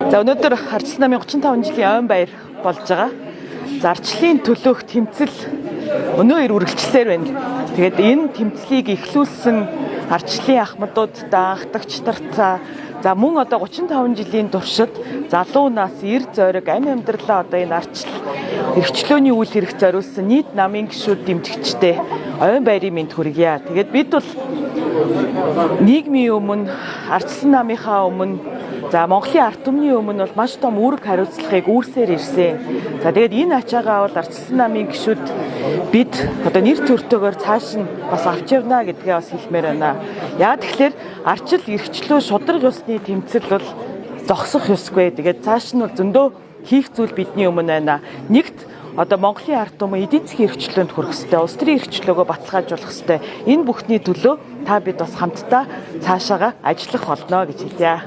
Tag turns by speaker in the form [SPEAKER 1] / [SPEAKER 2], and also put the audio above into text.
[SPEAKER 1] За өнөөдөр Ардчилсан намын 35 жилийн ойн баяр болж байгаа. За арчлалын төлөөх тэмцэл өнөөдөр үргэлжлэлээр байна. Тэгээд энэ тэмцлийг эхлүүлсэн арчлалын ахмадууд даагдагч нарт за мөн одоо 35 жилийн туршид залуу нас, эр зориг, амь амьдралаа одоо энэ арчлал эрхчлөөний үйл хэрэг зориулсан нийт намын гишүүд дэмжигчтэй ойн баярын мэнд хүргье. Тэгээд бид бол нийгмийн өмнө, Ардчилсан намынхаа өмнө, за Монголын ард түмний өмнө бол маш том үүрэг хариуцлагыг үүрсээр ирсэн. За тэгээд энэ ачаагаа бол Ардчилсан намын гишүүд бид одоо нэр төртөөгөр цааш нь бас авч явна гэдгээ бас хэлмээр байна. Яа тэгэхээр арчил эрхчлөө шударга ёсны тэмцэл бол зогсох ёсгүй. Тэгээд цааш нь бол зөндөө хийх зүйл бидний өмнө байна. Нэгт одоо Монголын ард түмэн эдийн засгийн эрхчлөөнд хүрэх ёстой, улс төрийн эрхчлөөгөө баталгаажуулах ёстой. Энэ бүхний төлөө та бид бас хамтдаа цаашаага ажиллах болно гэж хэлье.